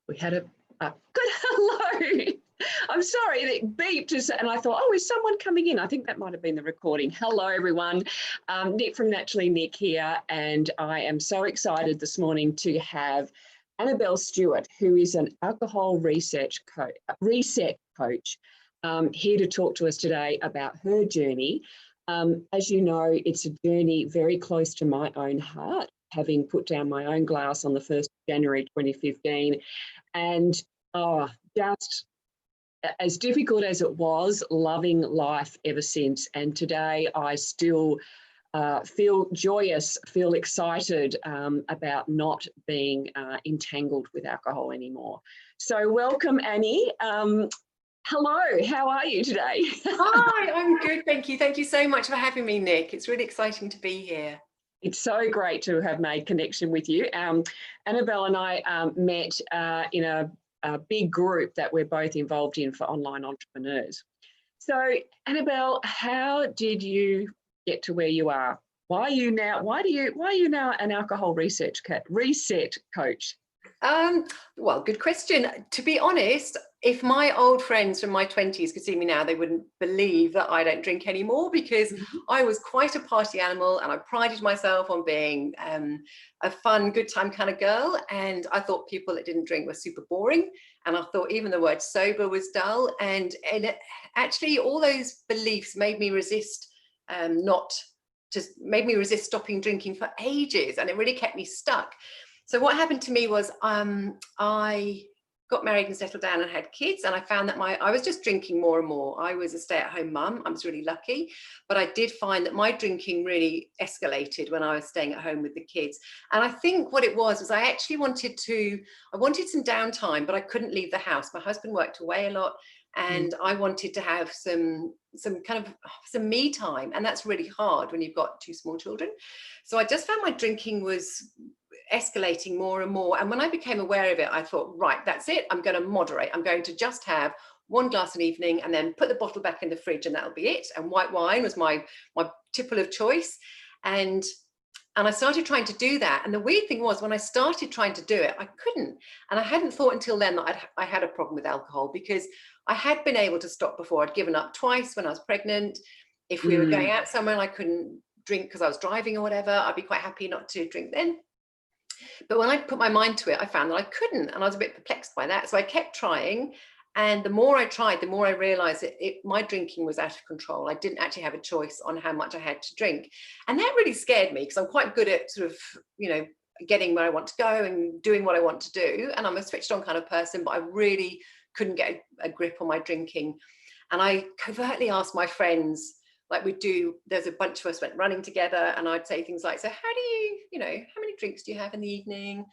We had a good hello. I'm sorry, it beeped, and I thought, oh, is someone coming in? I think that might have been the recording. Hello, everyone. Nick from Naturally Nick here, and I am so excited this morning to have Annabel Stewart, who is an alcohol reset coach, here to talk to us today about her journey. As you know, it's a journey very close to my own heart, having put down my own glass on the 1st of January 2015. And just as difficult as it was, loving life ever since. And today I still feel joyous, feel excited about not being entangled with alcohol anymore. So welcome, Annie. Hello, how are you today? Hi, I'm good, thank you. Thank you so much for having me, Nick. It's really exciting to be here. It's so great to have made connection with you. Annabel and I met in a big group that we're both involved in for online entrepreneurs. So, Annabel, how did you get to where you are? Why are you now an alcohol reset coach? Well, good question. To be honest, if my old friends from my 20s could see me now, they wouldn't believe that I don't drink anymore, because I was quite a party animal and I prided myself on being a fun, good time kind of girl. And I thought people that didn't drink were super boring. And I thought even the word sober was dull. And actually all those beliefs made me resist stopping drinking for ages. And it really kept me stuck. So what happened to me was I got married and settled down and had kids, and I found that I was just drinking more and more. I was a stay-at-home mum. I was really lucky, but I did find that my drinking really escalated when I was staying at home with the kids. And I think what it was I actually wanted some downtime, but I couldn't leave the house. My husband worked away a lot, and I wanted to have some me time, and that's really hard when you've got 2 small children. So I just found my drinking was escalating more and more. And when I became aware of it, I thought, right, that's it. I'm going to moderate. I'm going to just have 1 glass an evening and then put the bottle back in the fridge, and that'll be it. And white wine was my tipple of choice. And I started trying to do that. And the weird thing was, when I started trying to do it, I couldn't. And I hadn't thought until then that I had a problem with alcohol, because I had been able to stop before. I'd given up twice when I was pregnant. If we were going out somewhere and I couldn't drink because I was driving or whatever, I'd be quite happy not to drink then. But when I put my mind to it, I found that I couldn't, and I was a bit perplexed by that. So I kept trying, and the more I tried, the more I realized my drinking was out of control. I didn't actually have a choice on how much I had to drink. And that really scared me, because I'm quite good at sort of, getting where I want to go and doing what I want to do. And I'm a switched on kind of person, but I really couldn't get a grip on my drinking. And I covertly asked my friends, like there's a bunch of us went running together, and I'd say things like, so how many drinks do you have in the evening?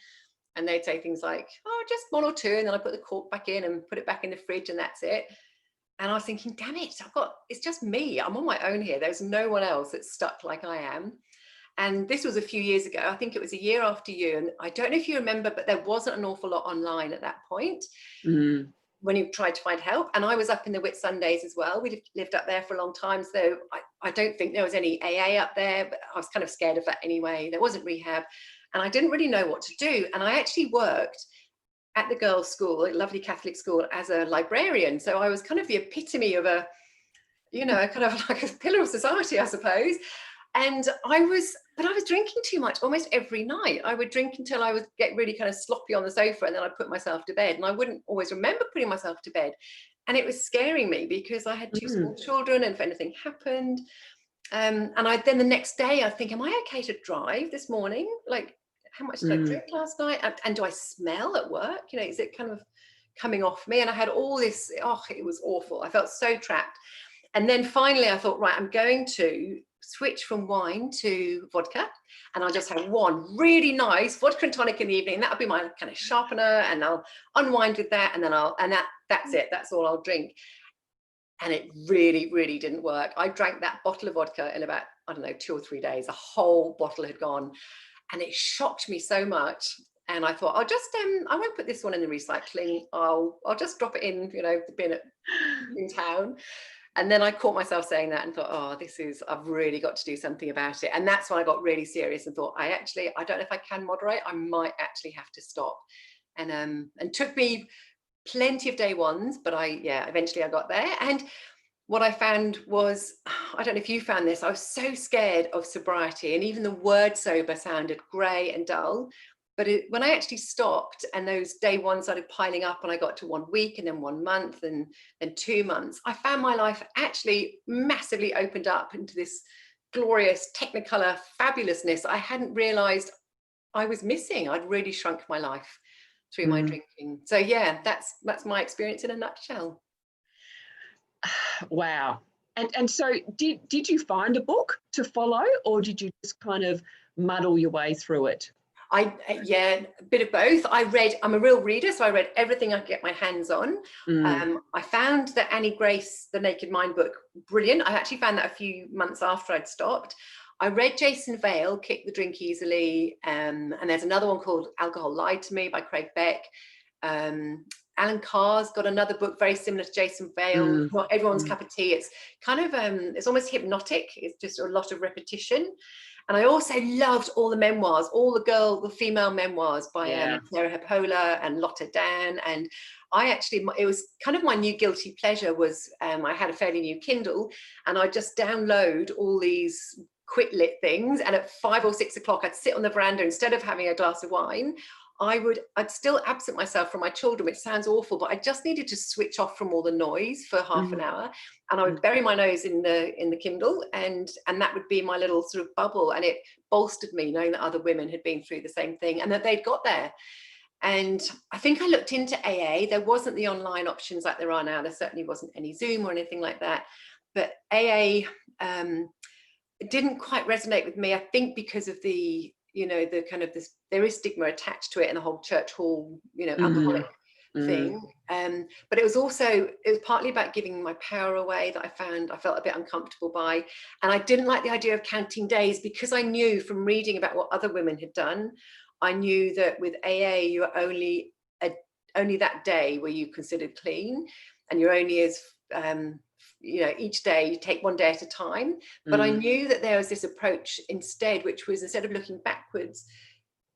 And they'd say things like, oh, just 1 or 2. And then I put the cork back in and put it back in the fridge, and that's it. And I was thinking, damn it, it's just me. I'm on my own here. There's no one else that's stuck like I am. And this was a few years ago. I think it was a year after you. And I don't know if you remember, but there wasn't an awful lot online at that point. When you tried to find help. And I was up in the Whitsundays as well. We lived up there for a long time, so I don't think there was any AA up there, but I was kind of scared of that anyway. There wasn't rehab, and I didn't really know what to do. And I actually worked at the girls' school, a lovely Catholic school, as a librarian. So I was kind of the epitome of a kind of like a pillar of society, I suppose. And I was drinking too much almost every night. I would drink until I would get really kind of sloppy on the sofa, and then I'd put myself to bed, and I wouldn't always remember putting myself to bed. And it was scaring me, because I had 2 small children, and if anything happened, and then the next day I think, am I okay to drive this morning? Like, how much did I drink last night? And do I smell at work? Is it kind of coming off me? And I had all this, it was awful. I felt so trapped. And then finally I thought, right, I'm going to switch from wine to vodka, and I'll just have 1 really nice vodka and tonic in the evening. That'll be my kind of sharpener, and I'll unwind with that, and then that's it. That's all I'll drink. And it really, really didn't work. I drank that bottle of vodka in about, 2 or 3 days. A whole bottle had gone, and it shocked me so much. And I thought, I'll just I won't put this one in the recycling. I'll just drop it in, the bin in town. And then I caught myself saying that and thought, I've really got to do something about it. And that's when I got really serious and thought, I don't know if I can moderate. I might actually have to stop. and took me plenty of day ones, but eventually I got there. And what I found was, I don't know if you found this, I was so scared of sobriety, and even the word sober sounded grey and dull. But when I actually stopped and those day ones started piling up and I got to 1 week and then 1 month and then 2 months, I found my life actually massively opened up into this glorious technicolor fabulousness I hadn't realized I was missing. I'd really shrunk my life through my drinking. So yeah, that's my experience in a nutshell. Wow. And so did you find a book to follow, or did you just kind of muddle your way through it? A bit of both. I'm a real reader, so I read everything I could get my hands on. I found that Annie Grace, The Naked Mind book, brilliant. I actually found that a few months after I'd stopped. I read Jason Vale, Kick the Drink Easily, and there's another one called Alcohol Lied to Me by Craig Beck. Alan Carr's got another book very similar to Jason Vale, Not Everyone's Cup of Tea. It's kind of, it's almost hypnotic. It's just a lot of repetition. And I also loved all the memoirs, all the female memoirs by Sarah Hepola and Lotta Dan. And it was kind of my new guilty pleasure was, I had a fairly new Kindle, and I just download all these quit lit things. And at 5 or 6 o'clock, I'd sit on the veranda, instead of having a glass of wine, I'd still absent myself from my children, which sounds awful, but I just needed to switch off from all the noise for half an hour, and I would bury my nose in the Kindle, and that would be my little sort of bubble, and it bolstered me knowing that other women had been through the same thing and that they'd got there. And I think I looked into AA. There wasn't the online options like there are now. There certainly wasn't any Zoom or anything like that, but AA didn't quite resonate with me, I think because of the kind of this, there is stigma attached to it, and the whole church hall, alcoholic thing. But it was partly about giving my power away that I felt a bit uncomfortable by. And I didn't like the idea of counting days, because I knew from reading about what other women had done, I knew that with AA, you were only that day were you considered clean, and you're only as each day you take one day at a time. But I knew that there was this approach instead, which was, instead of looking backwards,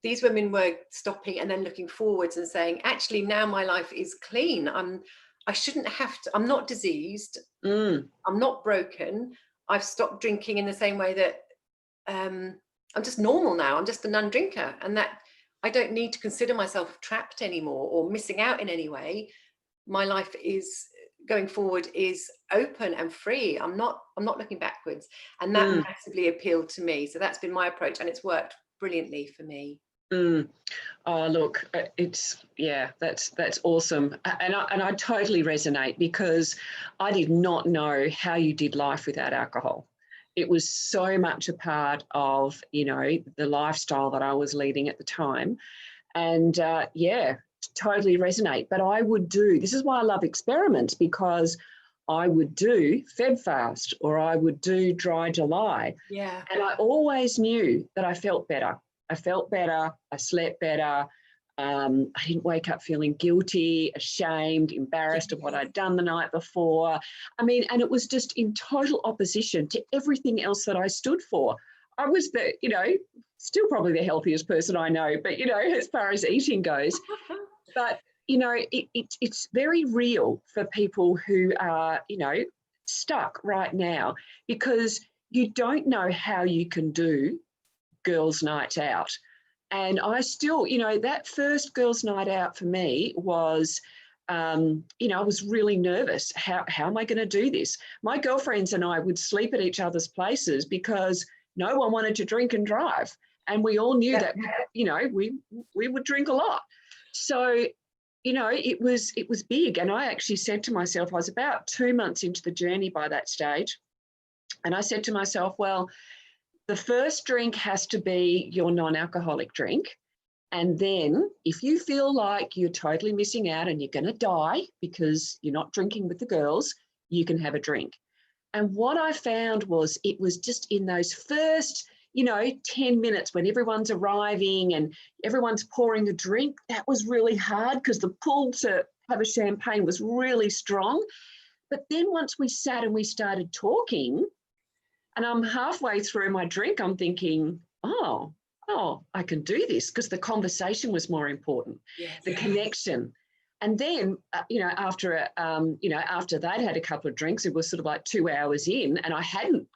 these women were stopping and then looking forwards and saying, actually, now my life is clean. I shouldn't have to, I'm not diseased. I'm not broken. I've stopped drinking in the same way that I'm just normal now. I'm just a non-drinker, and that I don't need to consider myself trapped anymore or missing out in any way. My life is going forward is open and free. I'm not looking backwards, and that massively appealed to me. So that's been my approach, and it's worked brilliantly for me. Oh, look, that's awesome, and I totally resonate, because I did not know how you did life without alcohol. It was so much a part of the lifestyle that I was leading at the time, and totally resonate. But I would do, this is why I love experiments, because I would do Feb fast, or I would do dry July. Yeah. And I always knew that I felt better. I slept better. I didn't wake up feeling guilty, ashamed, embarrassed of what I'd done the night before. I mean, and it was just in total opposition to everything else that I stood for. I was still probably the healthiest person I know, but, as far as eating goes. But, it's very real for people who are, stuck right now, because you don't know how you can do girls' nights out. And I still, that first girls' night out for me was, I was really nervous. How am I going to do this? My girlfriends and I would sleep at each other's places because no one wanted to drink and drive. And we all knew that, we would drink a lot. So, it was big. And I actually said to myself, I was about 2 months into the journey by that stage. And I said to myself, well, the first drink has to be your non-alcoholic drink. And then if you feel like you're totally missing out and you're going to die because you're not drinking with the girls, you can have a drink. And what I found was, it was just in those first, 10 minutes when everyone's arriving and everyone's pouring a drink, that was really hard, because the pull to have a champagne was really strong. But then once we sat and we started talking, and I'm halfway through my drink, I'm thinking, oh, oh, I can do this, because the conversation was more important, Yes. the connection. And then, after they'd had a couple of drinks, it was sort of like 2 hours in, and I hadn't,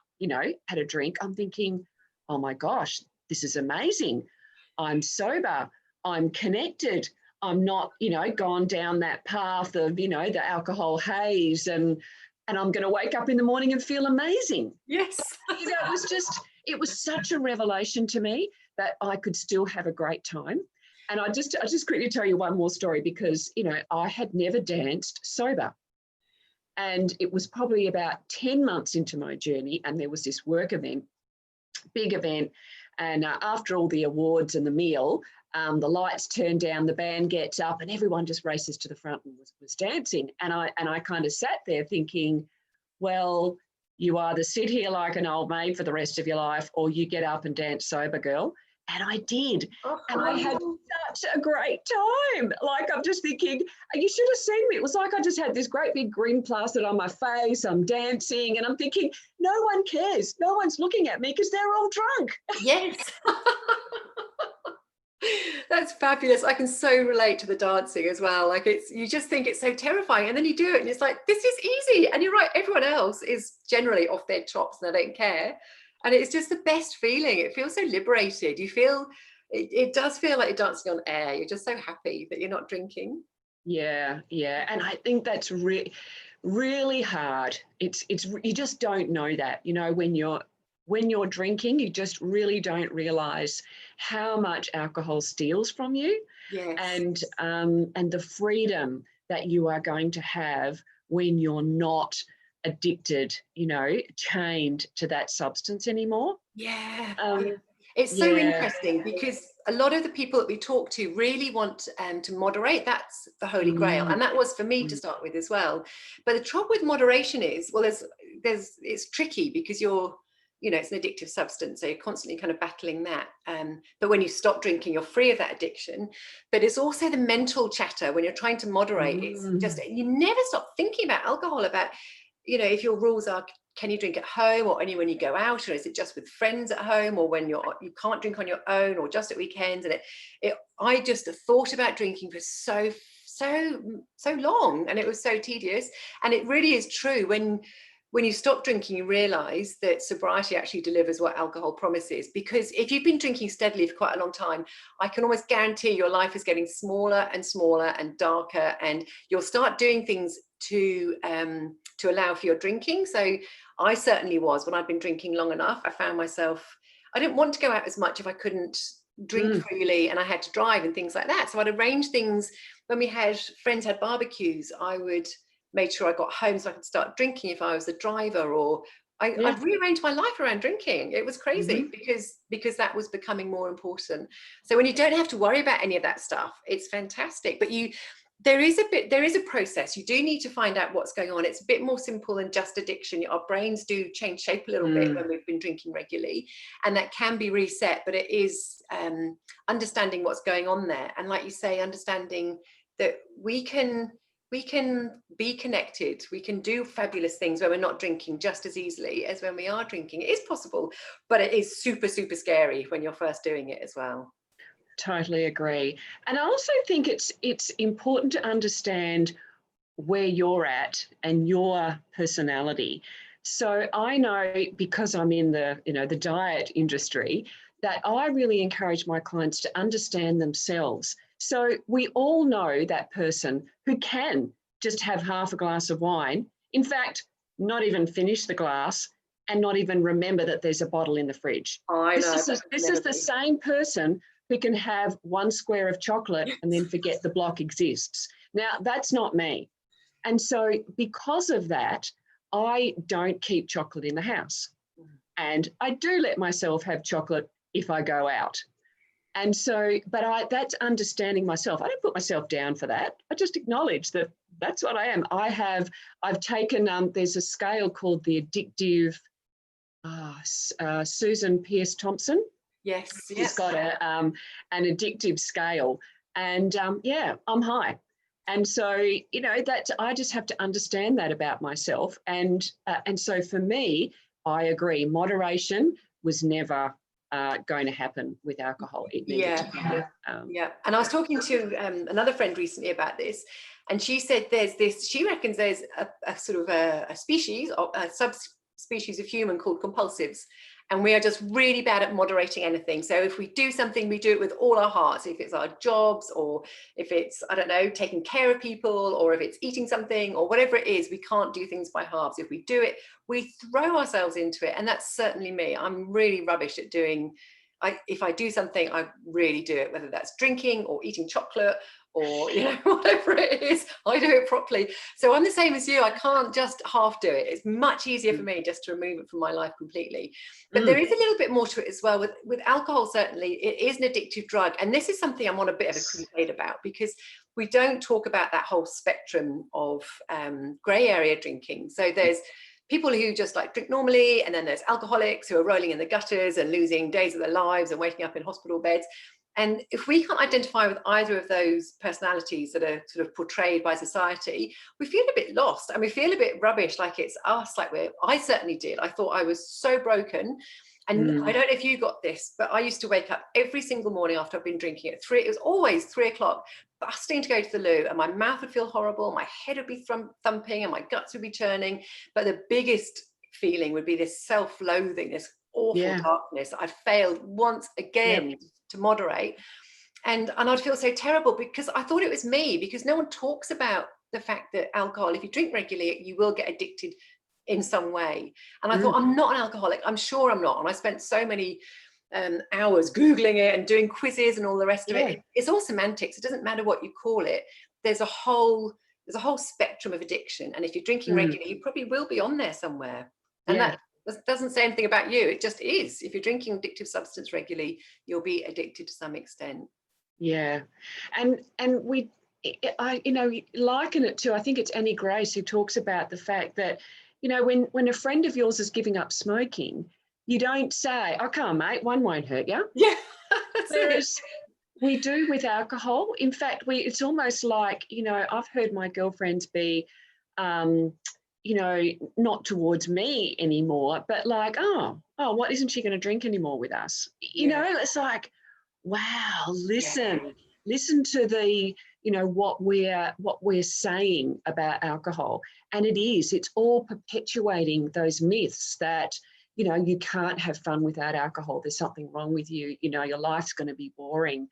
had a drink. I'm thinking, oh my gosh, this is amazing. I'm sober. I'm connected. I'm not, gone down that path of, the alcohol haze, and I'm going to wake up in the morning and feel amazing. Yes. It was such a revelation to me that I could still have a great time. And I just quickly tell you one more story, because, I had never danced sober. And it was probably about 10 months into my journey, and there was this work event, big event. And after all the awards and the meal, the lights turn down, the band gets up, and everyone just races to the front and was dancing. And I kind of sat there thinking, well, you either sit here like an old maid for the rest of your life, or you get up and dance sober, girl. And I did. And I had such a great time. Like, I'm just thinking, you should have seen me. It was like I just had this great big grin plastered on my face. I'm dancing, and I'm thinking, no one cares. No one's looking at me because they're all drunk. Yes. That's fabulous. I can so relate to the dancing as well. Like, you just think it's so terrifying, and then you do it and it's like, this is easy. And you're right, everyone else is generally off their chops and they don't care. And it's just the best feeling. It feels so liberated. You feel, it does feel like you're dancing on air. You're just so happy that you're not drinking. Yeah. And I think that's really hard. It's you just don't know that, when you're drinking, you just really don't realize how much alcohol steals from you. Yes. And the freedom that you are going to have when you're not addicted, chained to that substance anymore. Yeah. It's so interesting, because a lot of the people that we talk to really want to moderate. That's the holy grail. And that was for me to start with as well. But the trouble with moderation is, well, it's tricky, because it's an addictive substance, so you're constantly kind of battling that. But when you stop drinking, you're free of that addiction. But it's also the mental chatter when you're trying to moderate. It's just, you never stop thinking about alcohol, about, if your rules are, can you drink at home, or only when you go out, or is it just with friends at home, or when you can't drink on your own, or just at weekends? And I just thought about drinking for so long, and it was so tedious. And it really is true, when you stop drinking, you realize that sobriety actually delivers what alcohol promises. Because if you've been drinking steadily for quite a long time, I can almost guarantee your life is getting smaller and smaller and darker, and you'll start doing things to allow for your drinking. So I certainly was, when I'd been drinking long enough, I found myself, I didn't want to go out as much if I couldn't drink freely, and I had to drive and things like that. So I'd arrange things. When friends had barbecues, I would make sure I got home so I could start drinking if I was a driver, or I'd rearranged my life around drinking. It was crazy, because that was becoming more important. So when you don't have to worry about any of that stuff, it's fantastic. But there is a process. You do need to find out what's going on. It's a bit more simple than just addiction. Our brains do change shape a little bit when we've been drinking regularly, and that can be reset. But it is understanding what's going on there, and like you say, understanding that we can be connected. We can do fabulous things when we're not drinking just as easily as when we are drinking. It is possible, but it is super, super scary when you're first doing it as well. Totally agree. And I also think it's important to understand where you're at and your personality. So I know, because I'm in the diet industry, that I really encourage my clients to understand themselves. So we all know that person who can just have half a glass of wine, in fact, not even finish the glass, and not even remember that there's a bottle in the fridge. This is the same person who can have one square of chocolate and then forget the block exists. Now, that's not me. And so because of that, I don't keep chocolate in the house. And I do let myself have chocolate if I go out. And so, but that's understanding myself. I don't put myself down for that. I just acknowledge that that's what I am. I've taken, there's a scale called the addictive, Susan Peirce Thompson. Yes. She's got an addictive scale, and I'm high. And so, that I just have to understand that about myself. And so for me, I agree, moderation was never going to happen with alcohol. It needed to be. Yeah. And I was talking to another friend recently about this, and she said she reckons there's a sort of a species, or a subspecies of human called compulsives. And we are just really bad at moderating anything. So if we do something, we do it with all our hearts. If it's our jobs, or if it's, I don't know, taking care of people, or if it's eating something, or whatever it is, we can't do things by halves. If we do it, we throw ourselves into it. And that's certainly me. I'm really rubbish at doing, if I do something, I really do it, whether that's drinking or eating chocolate or, you know, whatever it is, I do it properly. So I'm the same as you. I can't just half do it. It's much easier for me just to remove it from my life completely. But there is a little bit more to it as well. With alcohol, certainly, it is an addictive drug. And this is something I'm on a bit of a crusade about, because we don't talk about that whole spectrum of grey area drinking. So there's people who just like drink normally, and then there's alcoholics who are rolling in the gutters and losing days of their lives and waking up in hospital beds. And if we can't identify with either of those personalities that are sort of portrayed by society, we feel a bit lost, and we feel a bit rubbish, like it's us, like I certainly did. I thought I was so broken. And I don't know if you got this, but I used to wake up every single morning after I've been drinking at 3, it was always 3 o'clock, busting to go to the loo, and my mouth would feel horrible, my head would be thumping, and my guts would be churning. But the biggest feeling would be this self-loathing, this awful darkness. I failed once again to moderate, and I'd feel so terrible, because I thought it was me, because no one talks about the fact that alcohol, if you drink regularly, you will get addicted in some way. And I thought, I'm not an alcoholic, I'm sure I'm not. And I spent so many hours Googling it and doing quizzes and all the rest of it. It's all semantics. It doesn't matter what you call it. There's a whole spectrum of addiction, and if you're drinking regularly, you probably will be on there somewhere. And that doesn't say anything about you. It just is. If you're drinking addictive substance regularly, you'll be addicted to some extent. Yeah. And I liken it to, I think it's Annie Grace who talks about the fact that, you know, when a friend of yours is giving up smoking, you don't say, "Oh, come on, mate, one won't hurt you." Yeah. Whereas we do with alcohol. In fact, it's almost like, you know, I've heard my girlfriends be, you know, not towards me anymore, but like, oh, what, isn't she going to drink anymore with us? You know, it's like, wow, listen to the, you know, what we're saying about alcohol. And it's all perpetuating those myths that, you know, you can't have fun without alcohol. There's something wrong with you. You know, your life's going to be boring.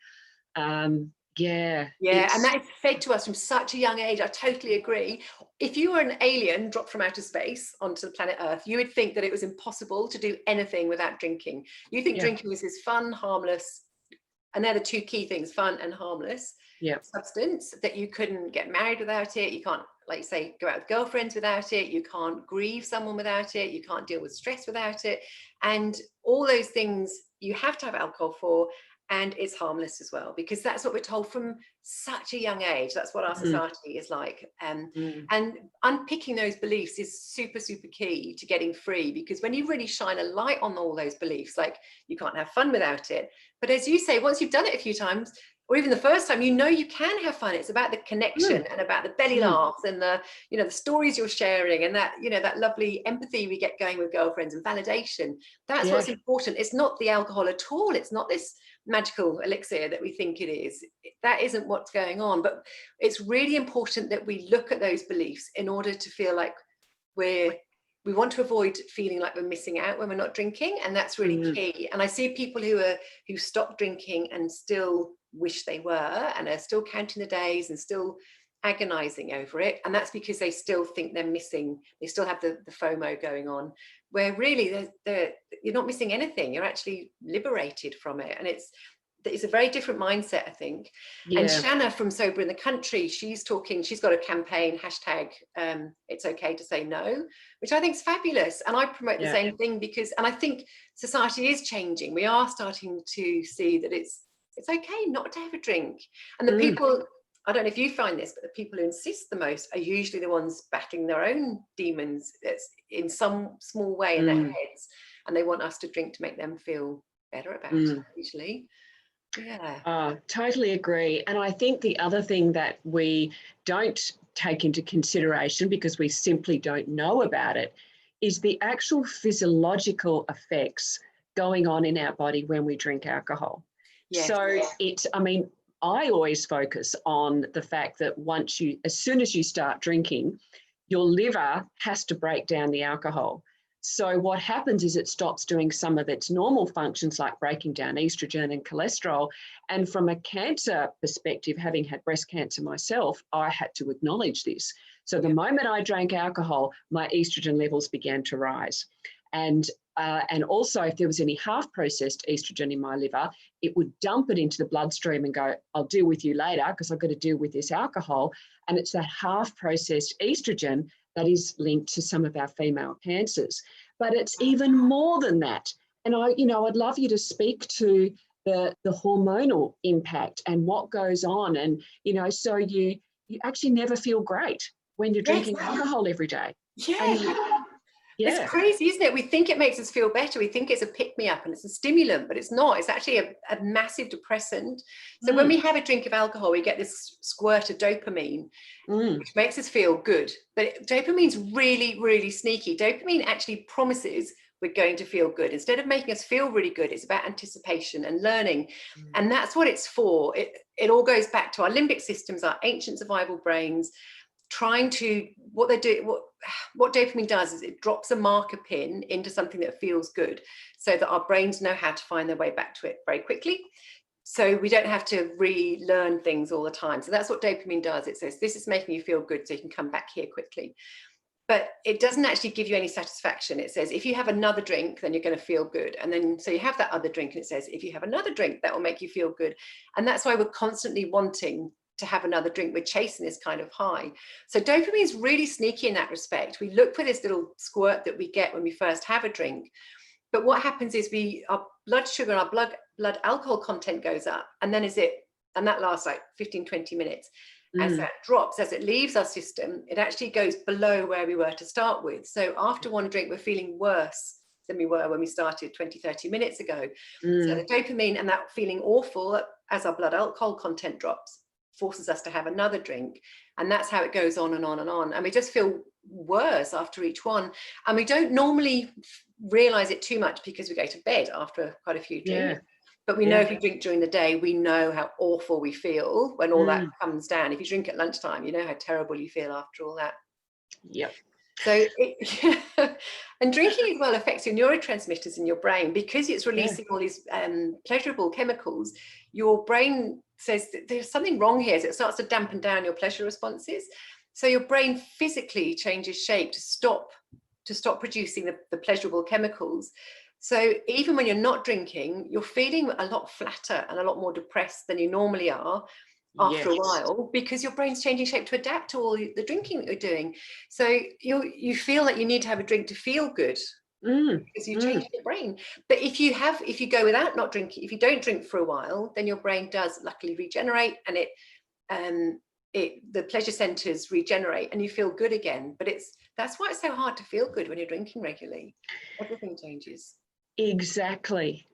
And that is fed to us from such a young age. I totally agree. If you were an alien dropped from outer space onto the planet Earth, you would think that it was impossible to do anything without drinking. You think drinking was this fun, harmless, and they're the two key things, fun and harmless substance, that you couldn't get married without it. You can't, like, say, go out with girlfriends without it. You can't grieve someone without it. You can't deal with stress without it. And all those things you have to have alcohol for. And it's harmless as well, because that's what we're told from such a young age. That's what our society is like. And unpicking those beliefs is super, super key to getting free, because when you really shine a light on all those beliefs, like you can't have fun without it. But as you say, once you've done it a few times, or even the first time, you know you can have fun. It's about the connection and about the belly laughs and the, you know, the stories you're sharing, and that, you know, that lovely empathy we get going with girlfriends and validation. That's what's important. It's not the alcohol at all. It's not this magical elixir that we think it is. That isn't what's going on. But it's really important that we look at those beliefs in order to feel like we want to avoid feeling like we're missing out when we're not drinking. And that's really key. And I see people who stop drinking and still wish they were, and are still counting the days and still agonizing over it. And that's because they still think they're missing, they still have the FOMO going on, where really you're not missing anything. You're actually liberated from it. And it's a very different mindset, I think. And Shanna from Sober in the Country, she's got a campaign, hashtag it's okay to say no, which I think is fabulous. And I promote the same thing, because, and I think society is changing. We are starting to see that it's okay not to have a drink. And the people, I don't know if you find this, but the people who insist the most are usually the ones battling their own demons in some small way in their heads, and they want us to drink to make them feel better about it, usually. Totally agree. And I think the other thing that we don't take into consideration, because we simply don't know about it, is the actual physiological effects going on in our body when we drink alcohol. Yes. So I always focus on the fact that as soon as you start drinking, your liver has to break down the alcohol. So what happens is it stops doing some of its normal functions like breaking down estrogen and cholesterol. And from a cancer perspective, having had breast cancer myself, I had to acknowledge this. So the moment I drank alcohol, my estrogen levels began to rise. And also if there was any half-processed estrogen in my liver, it would dump it into the bloodstream and go, I'll deal with you later because I've got to deal with this alcohol. And it's that half-processed estrogen that is linked to some of our female cancers. But it's even more than that. And I'd love you to speak to the hormonal impact and what goes on. And, so you actually never feel great when you're drinking alcohol every day. Yeah. It's crazy, isn't it? We think it makes us feel better. We think it's a pick-me-up and it's a stimulant, but it's not. It's actually a massive depressant. So when we have a drink of alcohol, we get this squirt of dopamine, which makes us feel good. But dopamine's really, really sneaky. Dopamine actually promises we're going to feel good. Instead of making us feel really good, it's about anticipation and learning. And that's what it's for. It all goes back to our limbic systems, our ancient survival brains, trying to, what dopamine does is it drops a marker pin into something that feels good so that our brains know how to find their way back to it very quickly. So we don't have to relearn things all the time. So that's what dopamine does. It says, this is making you feel good so you can come back here quickly. But it doesn't actually give you any satisfaction. It says, if you have another drink, then you're going to feel good. And then, so you have that other drink and it says, if you have another drink, that will make you feel good. And that's why we're constantly wanting to have another drink. We're chasing this kind of high. So dopamine is really sneaky in that respect. We look for this little squirt that we get when we first have a drink. But what happens is our blood sugar, our blood alcohol content goes up. And then and that lasts like 15, 20 minutes. As that drops, as it leaves our system, it actually goes below where we were to start with. So after one drink, we're feeling worse than we were when we started 20, 30 minutes ago. So the dopamine and that feeling awful as our blood alcohol content drops forces us to have another drink. And that's how it goes on and on and on. And we just feel worse after each one. And we don't normally realize it too much because we go to bed after quite a few drinks. But we know if we drink during the day, we know how awful we feel when all that comes down. If you drink at lunchtime, you know how terrible you feel after all that. Yep. So, and drinking as well affects your neurotransmitters in your brain because it's releasing all these pleasurable chemicals. Your brain says that there's something wrong here. So it starts to dampen down your pleasure responses. So your brain physically changes shape to stop producing the pleasurable chemicals. So even when you're not drinking, you're feeling a lot flatter and a lot more depressed than you normally are after a while, because your brain's changing shape to adapt to all the drinking that you're doing. So you feel like you need to have a drink to feel good because you change your brain. But if you go without not drinking, if you don't drink for a while, then your brain does luckily regenerate, and the pleasure centers regenerate and you feel good again. But that's why it's so hard to feel good when you're drinking regularly. Everything changes. Exactly.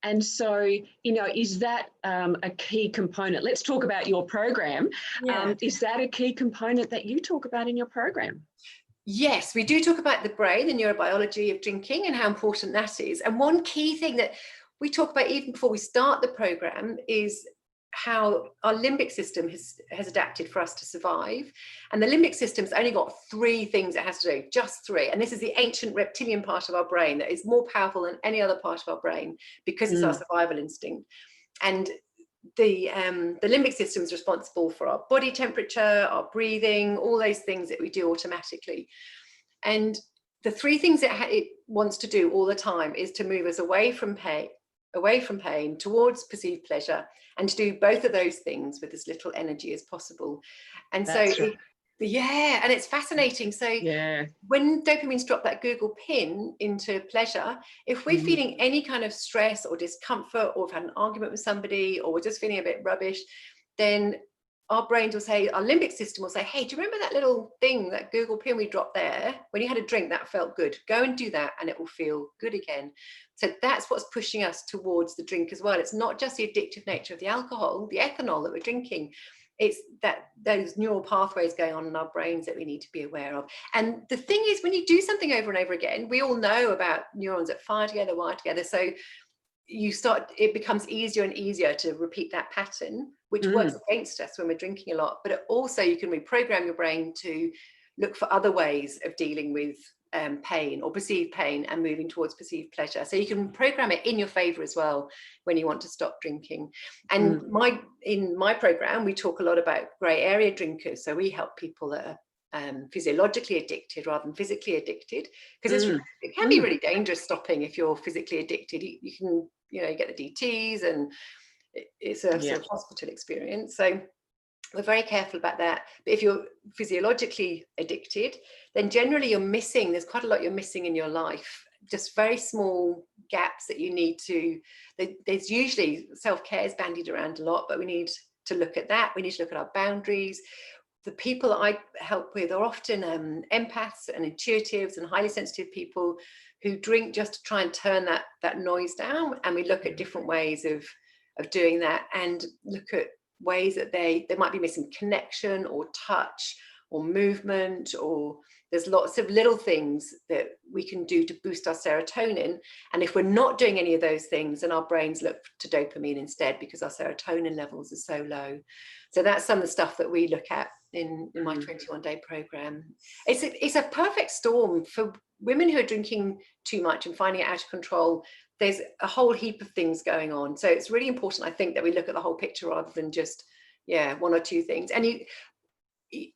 And so, is that a key component? Let's talk about your program. Is that a key component that you talk about in your program? Yes, we do talk about the brain, the neurobiology of drinking and how important that is. And one key thing that we talk about even before we start the program is how our limbic system has adapted for us to survive. And the limbic system's only got 3 things it has to do, just 3. And this is the ancient reptilian part of our brain that is more powerful than any other part of our brain because it's our survival instinct. And the limbic system is responsible for our body temperature, our breathing, all those things that we do automatically. And the 3 things it wants to do all the time is to move us away from pain towards perceived pleasure, and to do both of those things with as little energy as possible. And and it's fascinating. So when dopamine's dropped that Google pin into pleasure, if we're feeling any kind of stress or discomfort, or we've had an argument with somebody, or we're just feeling a bit rubbish, then our brains will say, our limbic system will say, hey, do you remember that little thing, that Google pin we dropped there? When you had a drink, that felt good. Go and do that and it will feel good again. So that's what's pushing us towards the drink as well. It's not just the addictive nature of the alcohol, the ethanol that we're drinking. it's that those neural pathways going on in our brains that we need to be aware of. And the thing is, when you do something over and over again, we all know about neurons that fire together, wire together. So it becomes easier and easier to repeat that pattern, which works against us when we're drinking a lot. But also you can reprogram your brain to look for other ways of dealing with pain or perceived pain and moving towards perceived pleasure. So you can program it in your favor as well when you want to stop drinking. And in my program, we talk a lot about grey area drinkers. So we help people that are physiologically addicted rather than physically addicted, because it can be really dangerous stopping if you're physically addicted. You can, you get the DTs, and it's a sort of hospital experience. So we're very careful about that. But if you're physiologically addicted, then generally there's quite a lot you're missing in your life, just very small gaps that you need to, there's usually self-care is bandied around a lot, but we need to look at that. We need to look at our boundaries. The people that I help with are often empaths and intuitives and highly sensitive people who drink just to try and turn that noise down. And we look at different ways of doing that, and look at ways that they might be missing connection or touch or movement, or there's lots of little things that we can do to boost our serotonin. And if we're not doing any of those things, then our brains look to dopamine instead, because our serotonin levels are so low. So that's some of the stuff that we look at in my 21-day program. It's a perfect storm for women who are drinking too much and finding it out of control. There's a whole heap of things going on. So it's really important, I think, that we look at the whole picture rather than just, one or two things. And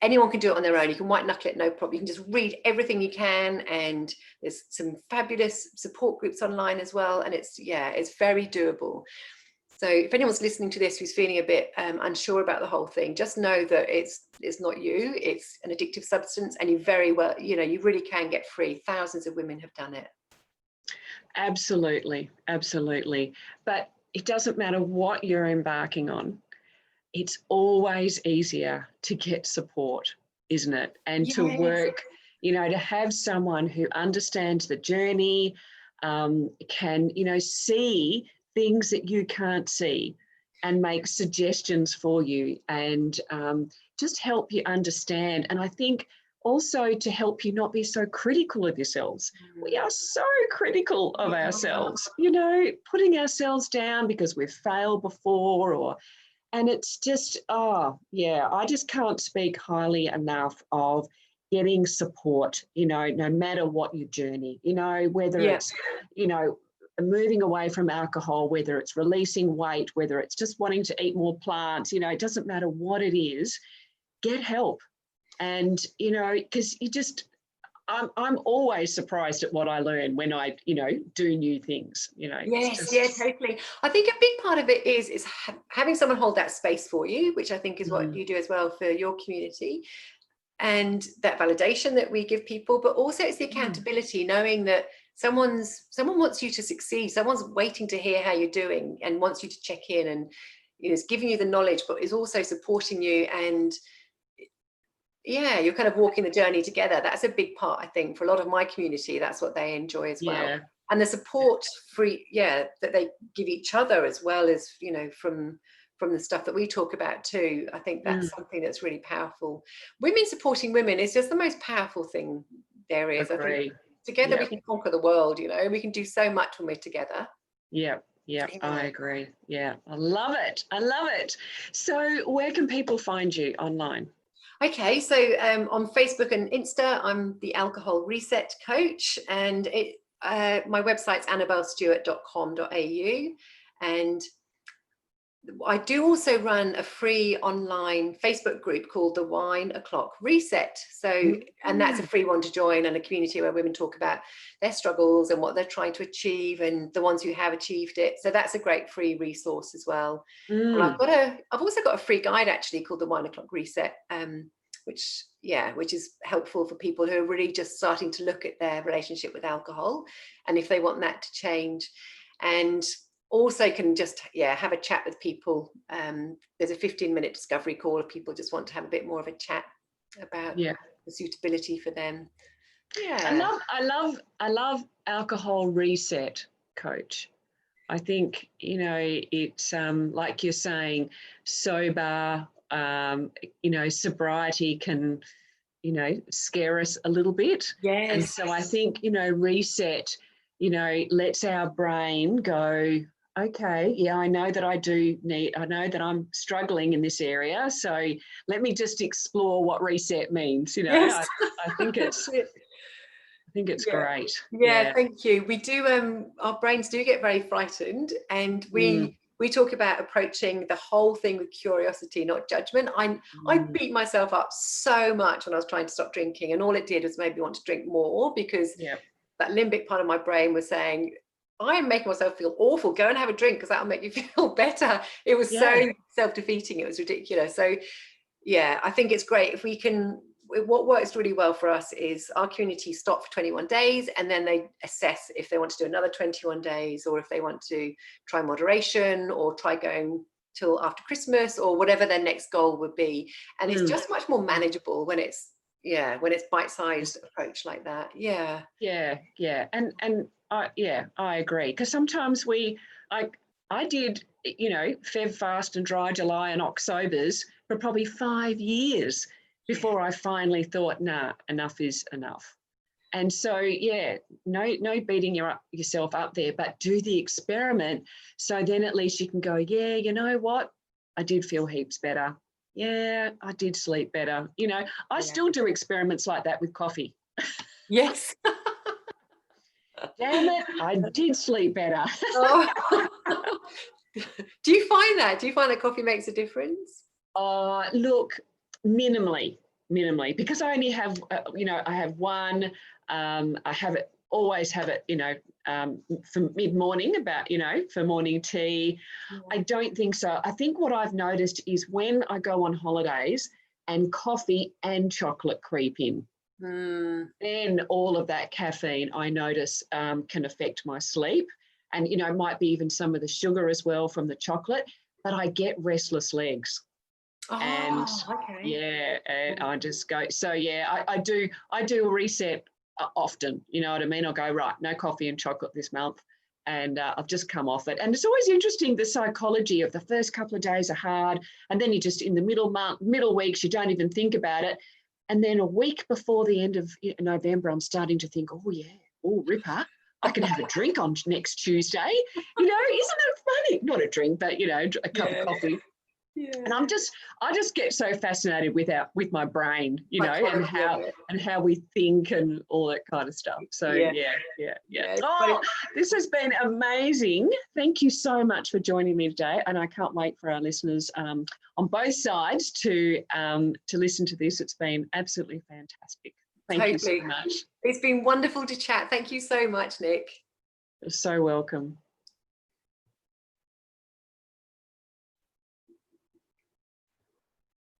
anyone can do it on their own. You can white knuckle it, no problem. You can just read everything you can. And there's some fabulous support groups online as well. And it's very doable. So if anyone's listening to this who's feeling a bit unsure about the whole thing, just know that it's not you, it's an addictive substance, and you really can get free. Thousands of women have done it. Absolutely, absolutely. But it doesn't matter what you're embarking on. It's always easier to get support, isn't it? And to work, to have someone who understands the journey, can, see things that you can't see, and make suggestions for you, and just help you understand. And I think also to help you not be so critical of yourselves. We are so critical of ourselves, putting ourselves down because we've failed before, and it's just, I just can't speak highly enough of getting support, no matter what your journey, whether it's, moving away from alcohol, whether it's releasing weight, whether it's just wanting to eat more plants, it doesn't matter what it is, get help. And, because I'm always surprised at what I learn when I, do new things, Yes, totally. I think a big part of it is having someone hold that space for you, which I think is what you do as well for your community, and that validation that we give people, but also it's the accountability, knowing that someone wants you to succeed, someone's waiting to hear how you're doing and wants you to check in, and is giving you the knowledge, but is also supporting you. And you're kind of walking the journey together. That's a big part, I think, for a lot of my community. That's what they enjoy as well. And the support that they give each other, as well as, from the stuff that we talk about too. I think that's something that's really powerful. Women supporting women is just the most powerful thing there is. I think together we can conquer the world, we can do so much when we're together. I agree. I love it. So where can people find you online? Okay, so on Facebook and Insta, I'm the Alcohol Reset Coach, and my website's annabellestewart.com.au, and I do also run a free online Facebook group called the Wine O'Clock Reset. So, and that's a free one to join, and a community where women talk about their struggles and what they're trying to achieve, and the ones who have achieved it. So that's a great free resource as well. And I've also got a free guide actually called the Wine O'Clock Reset, which is helpful for people who are really just starting to look at their relationship with alcohol, and if they want that to change. And also can just have a chat with people. There's a 15-minute discovery call if people just want to have a bit more of a chat about the suitability for them. I love Alcohol Reset Coach. I think, you know, it's like you're saying, sober, you know, sobriety can, you know, scare us a little bit. Yes. And so I think, you know, reset, you know, lets our brain go, okay, yeah, I know that I know that I'm struggling in this area. So let me just explore what reset means, you know. Yes. I think it's great. Yeah, thank you. We do, our brains do get very frightened, and we talk about approaching the whole thing with curiosity, not judgment. I beat myself up so much when I was trying to stop drinking, and all it did was make me want to drink more, because that limbic part of my brain was saying, I am making myself feel awful. Go and have a drink because that'll make you feel better. It was so self-defeating. It was ridiculous. So yeah, I think it's great if we can. What works really well for us is our community stop for 21 days, and then they assess if they want to do another 21 days, or if they want to try moderation, or try going till after Christmas, or whatever their next goal would be. And it's just much more manageable when it's bite-sized approach like that. And I agree, because sometimes I did, you know, Feb fast and dry July and Octobers for probably 5 years before I finally thought, nah, enough is enough. And so, no beating yourself up there, but do the experiment. So then at least you can go, yeah, you know what? I did feel heaps better. Yeah, I did sleep better. You know, I still do experiments like that with coffee. Yes. Damn it, I did sleep better. Do you find that coffee makes a difference? Look, minimally, because I only have, you know, I have one. I always have it, you know, for mid-morning, about, you know, for morning tea. I don't think so. I think what I've noticed is when I go on holidays and coffee and chocolate creep in, then all of that caffeine, I notice, can affect my sleep. And, you know, it might be even some of the sugar as well from the chocolate, but I get restless legs. And I just go, so I do a reset often, you know what I mean? I'll go, right, no coffee and chocolate this month, and I've just come off it. And it's always interesting, the psychology of the first couple of days are hard, and then you just, in the middle weeks, you don't even think about it. And then a week before the end of November, I'm starting to think, ripper, I can have a drink on next Tuesday. You know, isn't it funny? Not a drink, but, you know, a cup of coffee. Yeah. And I just get so fascinated with my brain, you know, and how we think and all that kind of stuff. So yeah. Oh, this has been amazing. Thank you so much for joining me today, and I can't wait for our listeners on both sides to listen to this. It's been absolutely fantastic. Thank you so much. It's been wonderful to chat. Thank you so much, Nick. You're so welcome.